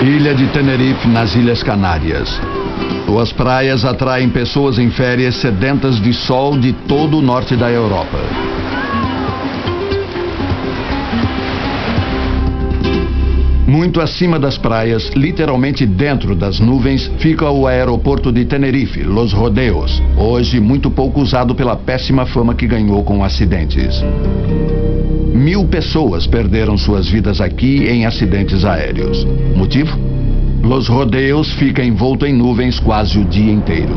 Ilha de Tenerife, nas Ilhas Canárias. Suas praias atraem pessoas em férias sedentas de sol de todo o norte da Europa. Muito acima das praias, literalmente dentro das nuvens, fica o aeroporto de Tenerife, Los Rodeos, hoje muito pouco usado pela péssima fama que ganhou com acidentes. 1000 pessoas perderam suas vidas aqui em acidentes aéreos. Motivo? Los Rodeos fica envolto em nuvens quase o dia inteiro.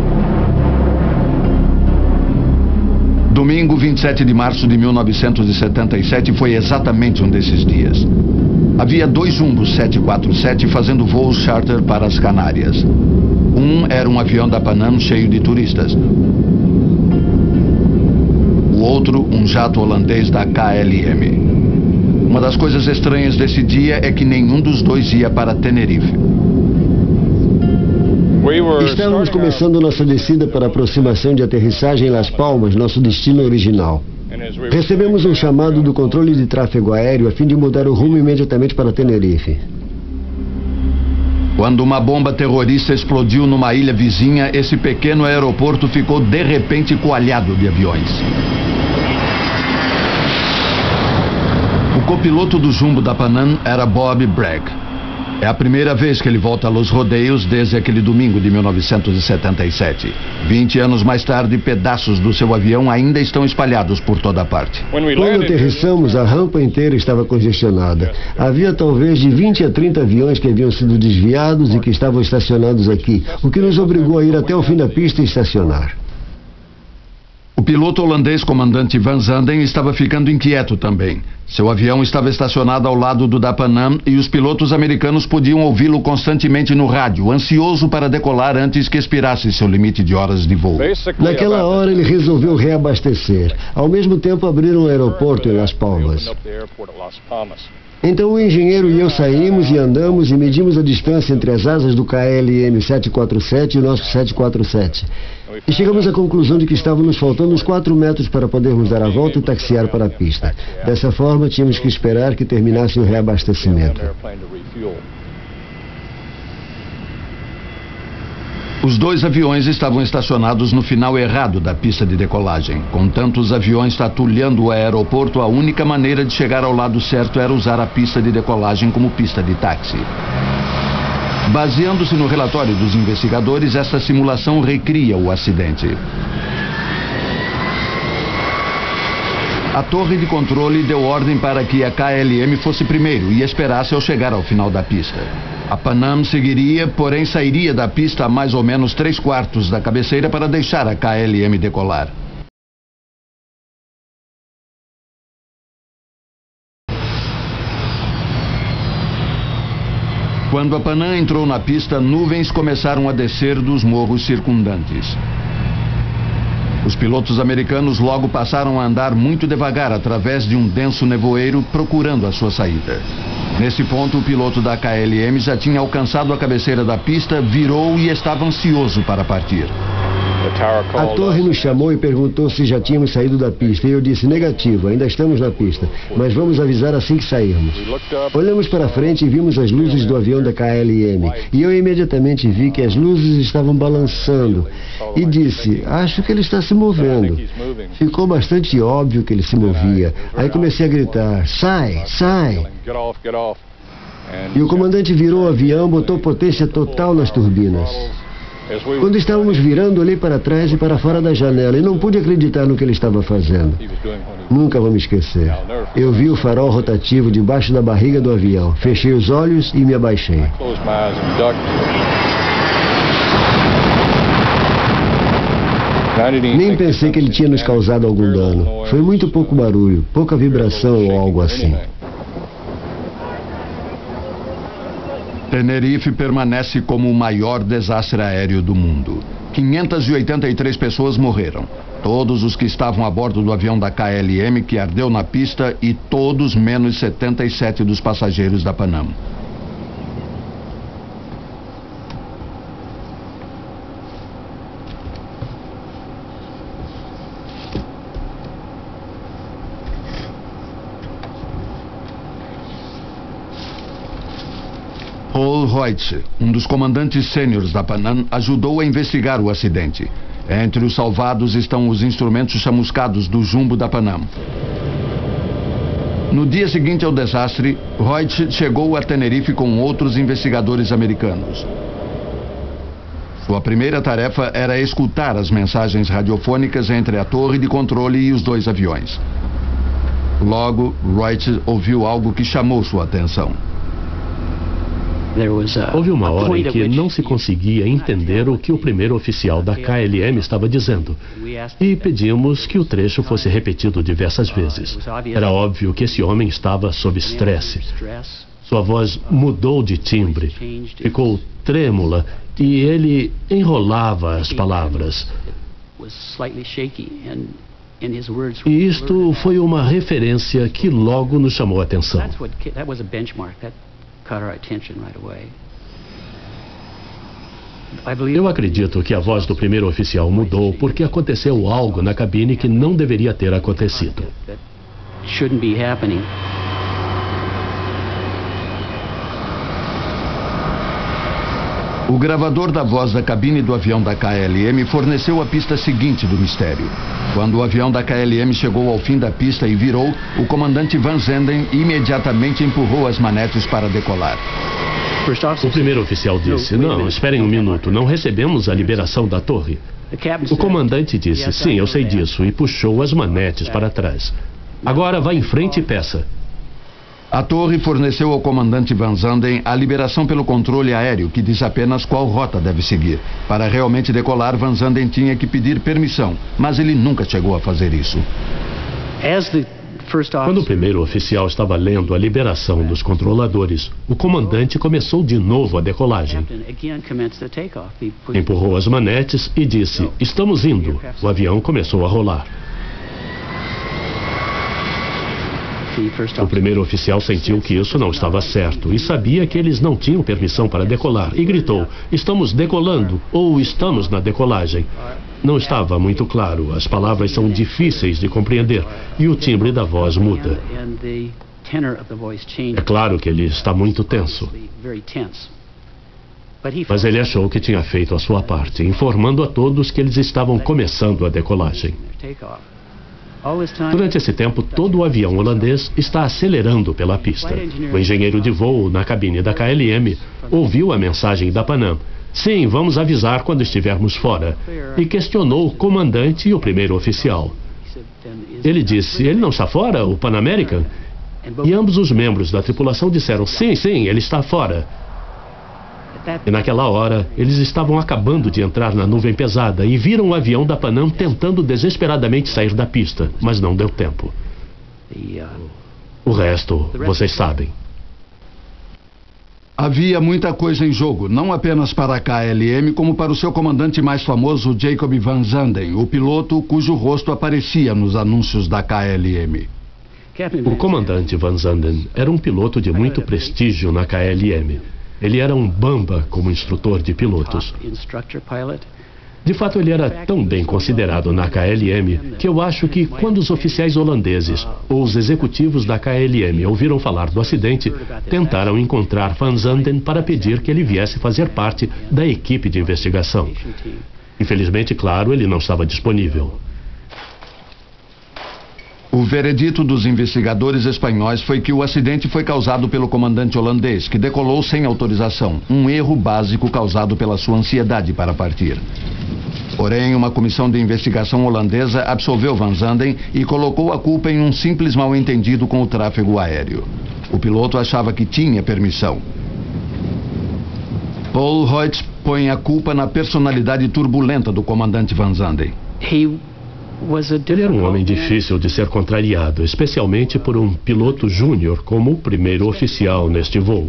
Domingo 27 de março de 1977 foi exatamente um desses dias. Havia 2 Jumbos 747 fazendo voos charter para as Canárias. Um era um avião da Panam cheio de turistas. O outro, um jato holandês da KLM. Uma das coisas estranhas desse dia é que nenhum dos dois ia para Tenerife. Estávamos começando nossa descida para a aproximação de aterrissagem em Las Palmas, nosso destino original. Recebemos um chamado do controle de tráfego aéreo a fim de mudar o rumo imediatamente para Tenerife. Quando uma bomba terrorista explodiu numa ilha vizinha, esse pequeno aeroporto ficou de repente coalhado de aviões. O copiloto do jumbo da Panam era Bob Bragg. É a primeira vez que ele volta a Los Rodeos desde aquele domingo de 1977. 20 anos mais tarde, pedaços do seu avião ainda estão espalhados por toda parte. Quando aterrissamos, a rampa inteira estava congestionada. Havia talvez de 20 a 30 aviões que haviam sido desviados e que estavam estacionados aqui, o que nos obrigou a ir até o fim da pista e estacionar. O piloto holandês comandante Van Zanden estava ficando inquieto também. Seu avião estava estacionado ao lado do da Panam e os pilotos americanos podiam ouvi-lo constantemente no rádio, ansioso para decolar antes que expirasse seu limite de horas de voo. Naquela hora ele resolveu reabastecer. Ao mesmo tempo abriram o aeroporto em Las Palmas. Então o engenheiro e eu saímos e andamos e medimos a distância entre as asas do KLM 747 e o nosso 747. E chegamos à conclusão de que estavam nos faltando uns 4 metros para podermos dar a volta e taxiar para a pista. Dessa forma, tínhamos que esperar que terminasse o reabastecimento. Os 2 aviões estavam estacionados no final errado da pista de decolagem. Com tantos aviões tatulhando o aeroporto, a única maneira de chegar ao lado certo era usar a pista de decolagem como pista de táxi. Baseando-se no relatório dos investigadores, esta simulação recria o acidente. A torre de controle deu ordem para que a KLM fosse primeiro e esperasse ao chegar ao final da pista. A Panam seguiria, porém sairia da pista a mais ou menos 3/4 da cabeceira para deixar a KLM decolar. Quando a Panam entrou na pista, nuvens começaram a descer dos morros circundantes. Os pilotos americanos logo passaram a andar muito devagar através de um denso nevoeiro, procurando a sua saída. Nesse ponto, o piloto da KLM já tinha alcançado a cabeceira da pista, virou e estava ansioso para partir. A torre nos chamou e perguntou se já tínhamos saído da pista. E eu disse, negativo, ainda estamos na pista, mas vamos avisar assim que sairmos. Olhamos para frente e vimos as luzes do avião da KLM. E eu imediatamente vi que as luzes estavam balançando. E disse, acho que ele está se movendo. Ficou bastante óbvio que ele se movia. Aí comecei a gritar, sai, sai. E o comandante virou o avião, botou potência total nas turbinas. Quando estávamos virando, olhei para trás e para fora da janela e não pude acreditar no que ele estava fazendo. Nunca vou me esquecer. Eu vi o farol rotativo debaixo da barriga do avião. Fechei os olhos e me abaixei. Nem pensei que ele tinha nos causado algum dano. Foi muito pouco barulho, pouca vibração ou algo assim. Tenerife permanece como o maior desastre aéreo do mundo. 583 pessoas morreram. Todos os que estavam a bordo do avião da KLM que ardeu na pista e todos menos 77 dos passageiros da Panam. Paul Reutz, um dos comandantes sêniores da Pan Am, ajudou a investigar o acidente. Entre os salvados estão os instrumentos chamuscados do jumbo da Pan Am. No dia seguinte ao desastre, Reutz chegou a Tenerife com outros investigadores americanos. Sua primeira tarefa era escutar as mensagens radiofônicas entre a torre de controle e os dois aviões. Logo, Reutz ouviu algo que chamou sua atenção. Houve uma hora em que não se conseguia entender o que o primeiro oficial da KLM estava dizendo e pedimos que o trecho fosse repetido diversas vezes. Era óbvio que esse homem estava sob estresse. Sua voz mudou de timbre, ficou trêmula e ele enrolava as palavras. E isto foi uma referência que logo nos chamou a atenção. Eu acredito que a voz do primeiro oficial mudou porque aconteceu algo na cabine que não deveria ter acontecido. O gravador da voz da cabine do avião da KLM forneceu a pista seguinte do mistério. Quando o avião da KLM chegou ao fim da pista e virou, o comandante Van Zenden imediatamente empurrou as manetes para decolar. O primeiro oficial disse: "Não, esperem um minuto, não recebemos a liberação da torre." O comandante disse: "Sim, eu sei disso", e puxou as manetes para trás. "Agora vá em frente e peça." A torre forneceu ao comandante Van Zenden a liberação pelo controle aéreo, que diz apenas qual rota deve seguir. Para realmente decolar, Van Zenden tinha que pedir permissão, mas ele nunca chegou a fazer isso. Quando o primeiro oficial estava lendo a liberação dos controladores, o comandante começou de novo a decolagem. Empurrou as manetes e disse: "Estamos indo." O avião começou a rolar. O primeiro oficial sentiu que isso não estava certo e sabia que eles não tinham permissão para decolar e gritou: "Estamos decolando" ou "estamos na decolagem." Não estava muito claro, as palavras são difíceis de compreender e o timbre da voz muda. É claro que ele está muito tenso. Mas ele achou que tinha feito a sua parte, informando a todos que eles estavam começando a decolagem. Durante esse tempo, todo o avião holandês está acelerando pela pista. O engenheiro de voo na cabine da KLM ouviu a mensagem da Pan Am: "Sim, vamos avisar quando estivermos fora", e questionou o comandante e o primeiro oficial. Ele disse: "Ele não está fora, o Pan American?" E ambos os membros da tripulação disseram: "Sim, sim, ele está fora." E naquela hora, eles estavam acabando de entrar na nuvem pesada e viram o avião da Pan Am tentando desesperadamente sair da pista, mas não deu tempo. O resto, vocês sabem. Havia muita coisa em jogo, não apenas para a KLM, como para o seu comandante mais famoso, Jacob Van Zenden, o piloto cujo rosto aparecia nos anúncios da KLM. O comandante Van Zenden era um piloto de muito prestígio na KLM. Ele era um bamba como instrutor de pilotos. De fato, ele era tão bem considerado na KLM que eu acho que quando os oficiais holandeses ou os executivos da KLM ouviram falar do acidente, tentaram encontrar Van Zenden para pedir que ele viesse fazer parte da equipe de investigação. Infelizmente, claro, ele não estava disponível. O veredito dos investigadores espanhóis foi que o acidente foi causado pelo comandante holandês, que decolou sem autorização, um erro básico causado pela sua ansiedade para partir. Porém, uma comissão de investigação holandesa absolveu Van Zenden e colocou a culpa em um simples mal-entendido com o tráfego aéreo. O piloto achava que tinha permissão. Paul Reutz põe a culpa na personalidade turbulenta do comandante Van Zenden. Ele era um homem difícil de ser contrariado, especialmente por um piloto júnior como o primeiro oficial neste voo.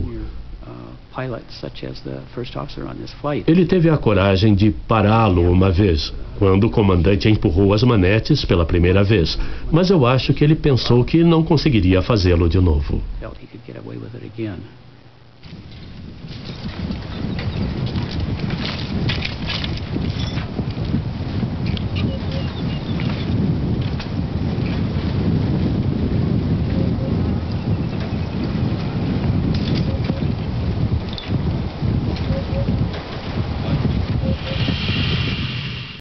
Ele teve a coragem de pará-lo uma vez, quando o comandante empurrou as manetes pela primeira vez, mas eu acho que ele pensou que não conseguiria fazê-lo de novo.